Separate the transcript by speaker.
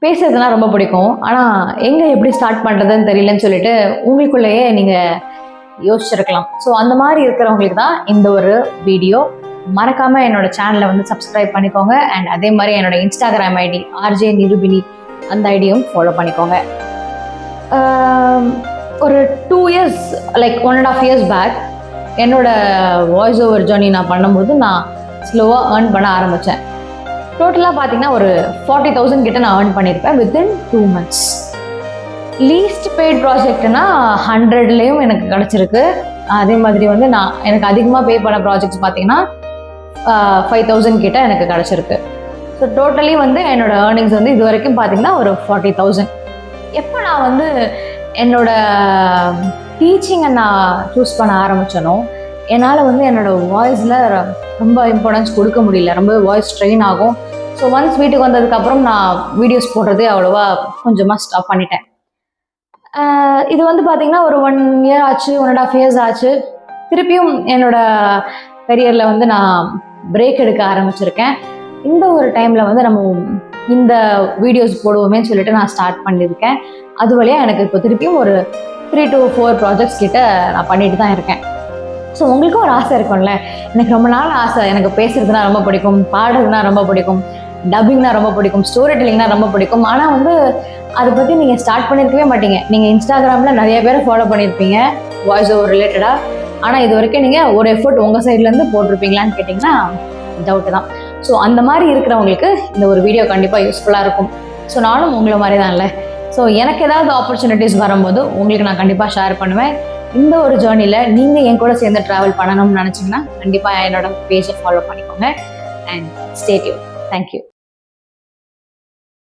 Speaker 1: பேசுறதுனா ரொம்ப பிடிக்கும். ஆனால் எங்கே எப்படி ஸ்டார்ட் பண்ணுறதுன்னு தெரியலன்னு சொல்லிட்டு உங்களுக்குள்ளேயே நீங்கள் யோசிச்சிருக்கலாம். ஸோ அந்த மாதிரி இருக்கிறவங்களுக்கு தான் இந்த ஒரு வீடியோ. மறக்காமல் என்னோட சேனலை வந்து சப்ஸ்கிரைப் பண்ணிக்கோங்க. அண்ட் அதே மாதிரி என்னோட இன்ஸ்டாகிராம் ஐடி RJ நிருபினி அந்த ஐடியும் ஃபாலோ பண்ணிக்கோங்க. ஒரு 2 இயர்ஸ் லைக் 1.5 இயர்ஸ் பேக் என்னோட வாய்ஸ் ஓவர் ஜர்னி நான் பண்ணும்போது நான் ஸ்லோவாக ஏர்ன் பண்ண ஆரம்பித்தேன். டோட்டலாக பார்த்தீங்கன்னா ஒரு 40,000 கிட்ட நான் ஏர்ன் பண்ணியிருப்பேன் வித்தின் 2 months. லீஸ்ட் பெய்ட் ப்ராஜெக்ட்னா 100லேயும் எனக்கு கிடச்சிருக்கு. அதே மாதிரி வந்து எனக்கு அதிகமாக பே பண்ண ப்ராஜெக்ட்ஸ் பார்த்தீங்கன்னா 5,000 கிட்ட எனக்கு கிடச்சிருக்கு. ஸோ டோட்டலி வந்து என்னோட ஏர்னிங்ஸ் வந்து இது வரைக்கும் பார்த்தீங்கன்னா ஒரு 40,000. எப்போ நான் வந்து என்னோட டீச்சிங்கை நான் சூஸ் பண்ண ஆரம்பித்தனோ என்னால் வந்து என்னோடய வாய்ஸில் ரொம்ப இம்பார்ட்டன்ஸ் கொடுக்க முடியல. ரொம்ப வாய்ஸ் ஸ்ட்ரெயின் ஆகும். ஸோ ஒன்ஸ் வீட்டுக்கு வந்ததுக்கப்புறம் நான் வீடியோஸ் போடுறதே அவ்வளோவா கொஞ்சமாக ஸ்டாப் பண்ணிட்டேன். இது வந்து பார்த்திங்கன்னா ஒரு 1 year ஆச்சு, 1.5 years ஆச்சு. திருப்பியும் என்னோடய கரியரில் வந்து நான் பிரேக் எடுக்க ஆரம்பிச்சிருக்கேன். இந்த ஒரு டைமில் வந்து நம்ம இந்த வீடியோஸ் போடுவோமேன்னு சொல்லிட்டு நான் ஸ்டார்ட் பண்ணியிருக்கேன். அது வழியாக எனக்கு இப்போ திருப்பியும் ஒரு 3 to 4 ப்ராஜெக்ட்ஸ் கிட்ட நான் பண்ணிட்டு தான் இருக்கேன். ஸோ உங்களுக்கும் ஒரு ஆசை இருக்கும்ல, எனக்கு ரொம்ப நாள் ஆசை, எனக்கு பேசுறதுனா ரொம்ப பிடிக்கும், பாடுறதுனா ரொம்ப பிடிக்கும், டப்பிங்னா ரொம்ப பிடிக்கும், ஸ்டோரி டெல்லிங்னா ரொம்ப பிடிக்கும். ஆனால் வந்து அதை பற்றி நீங்கள் ஸ்டார்ட் பண்ணியிருக்கவே மாட்டீங்க. நீங்கள் இன்ஸ்டாகிராமில் நிறைய பேரை ஃபாலோ பண்ணியிருப்பீங்க வாய்ஸ் ஓவர் ரிலேட்டடாக. ஆனால் இது வரைக்கும் நீங்கள் ஒரு எஃபர்ட் உங்கள் சைட்லேருந்து போட்டிருப்பீங்களான்னு கேட்டிங்கன்னா டவுட்டு தான். ஸோ அந்த மாதிரி இருக்கிறவங்களுக்கு இந்த ஒரு வீடியோ கண்டிப்பாக யூஸ்ஃபுல்லாக இருக்கும். ஸோ நானும் உங்களை மாதிரி தான் இல்லை. ஸோ எனக்கு ஏதாவது ஆப்பர்ச்சுனிட்டிஸ் வரும்போது உங்களுக்கு நான் கண்டிப்பாக ஷேர் பண்ணுவேன். இந்த ஒரு ஜேர்னியில் நீங்கள் என் கூட சேர்ந்து ட்ராவல் பண்ணணும்னு நினச்சிங்கன்னா கண்டிப்பாக என்னோட பேஜை ஃபாலோ பண்ணிக்கோங்க. And stay tune. தேங்க்யூ.